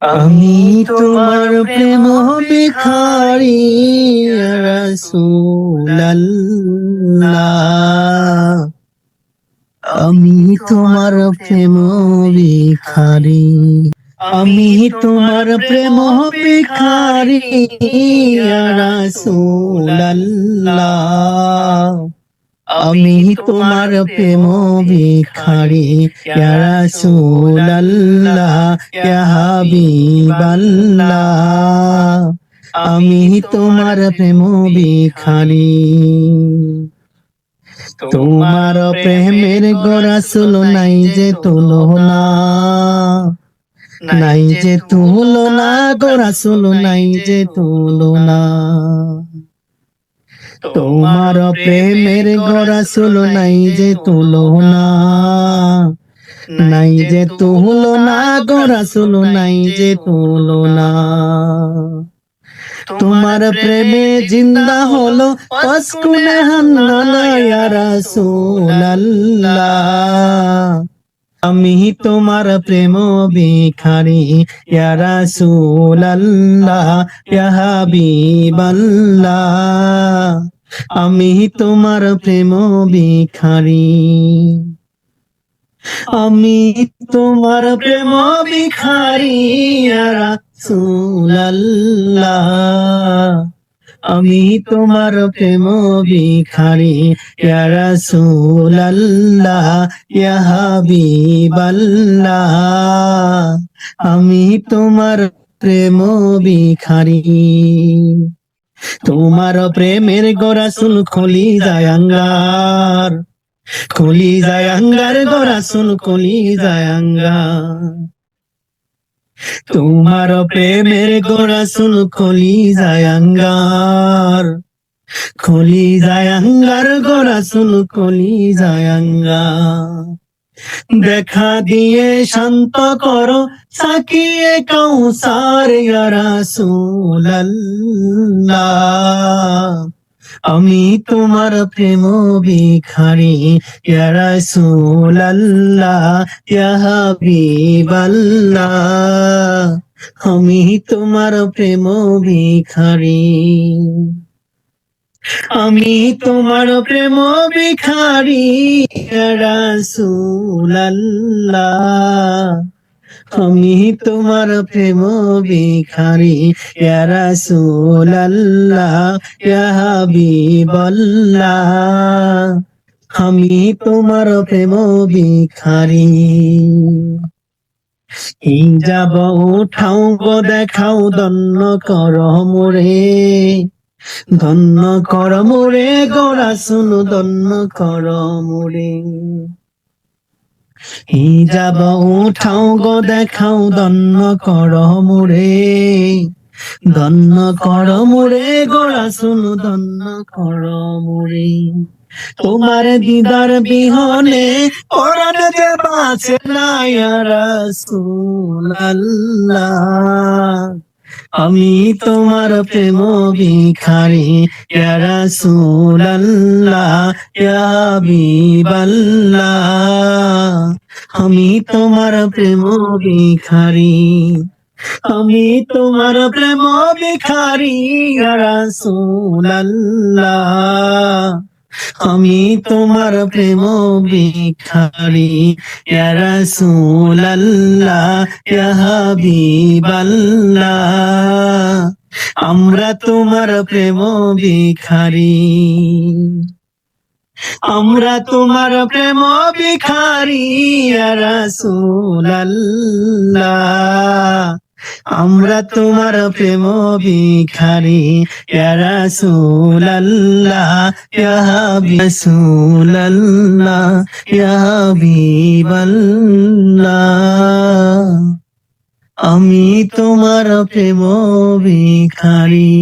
আমি তোমার প্রেম ভিখারি রাসূলুল্লাহ। আমি তোমার প্রেম ভিখারি, আমি তোমার প্রেম ভিখারি রাসূলুল্লাহ। আমি তোমার প্রেম ভিখারি ইয়া রাসূলুল্লাহ ইয়া হাবিবাল্লাহ। আমি তোমার প্রেম ভিখারি। তোমার প্রেমের গো রাসূল নাই যে তুলনা, নাই যে তুলনা গো রাসূল নাই যে তুলনা। তোমার প্রেমের গো রাসূল নাই যে তুলনা, নাই যে তুলনা গো রাসূল নাই যে তুলনা। তোমার প্রেমে জিন্দা হলো পাসকুনে হান্নানা ইয়া রাসূলুল্লাহ। আমি তোমার প্রেম ভিখারি ইয়া রাসূলুল্লাহ ইয়া হাবিবাল্লাহ। আমি তোমার প্রেম ভিখারি, আমি তোমার প্রেম ভিখারি ইয়া রাসূলুল্লাহ। আমি তোমার প্রেম ভিখারি ইয়া রাসূলুল্লাহ ইয়া হাবিবাল্লাহ। আমি তোমার প্রেম ভিখারি। তোমার প্রেমের গো রাসূল খলি যায় আঙ্গার, খলি যায় আঙ্গার গো রাসূল খলি যায় আঙ্গার। তোমার প্রেমের গো রাসূল খলি যায় আঙ্গার, খলি যায় আঙ্গার গো রাসূল খলি যায় আঙ্গার। দেখা দিয়ে শান্ত করো সাকিয়ে কাউসার ইয়া রাসূলুল্লাহ। আমি তোমার প্রেম ভিখারি ইয়া রাসূলুল্লাহ ইয়া হাবিবাল্লাহ। আমি তোমার প্রেম ভিখারি, আমি তোমার প্রেম ভিখারি ইয়া রাসূলুল্লাহ। আমি তোমার প্রেম ভিখারি ইয়া রাসূলুল্লাহ ইয়া হাবিবাল্লাহ। আমি তোমার প্রেম ভিখারি। হিজাব উঠাও গো দেখাও ধন্য কর মোরে, ধন্য কর মোরে গো রাসূল ধন্য কর মোরে। হিজাব উঠাও গো দেখাও ধন্য কর মোরে, ধন্য কর মোরে গো রাসূল ধন্য কর মোরে। তোমার দিদার বিহনে পরাণ যে বাঁচে না ইয়া রাসূলুল্লাহ। আমি তোমার প্রেম ভিখারি ইয়া রাসূলুল্লাহ ইয়া হাবিবাল্লাহ। আমি তোমার প্রেম ভিখারি, আমি তোমার প্রেম ভিখারি ইয়া রাসূলুল্লাহ। আমি তোমার প্রেম ভিখারি ইয়া রাসূলুল্লাহ ইয়া হাবিবাল্লাহ। আমরা তোমার প্রেম ভিখারি, আমরা তোমার প্রেম ভিখারি ইয়া রাসূলুল্লাহ। আমরা তোমার প্রেম ভিখারি ইয়া রাসূলুল্লাহ ইয়া রাসূলুল্লাহ ইয়া হাবিবাল্লাহ। আমি তোমার প্রেম ভিখারি।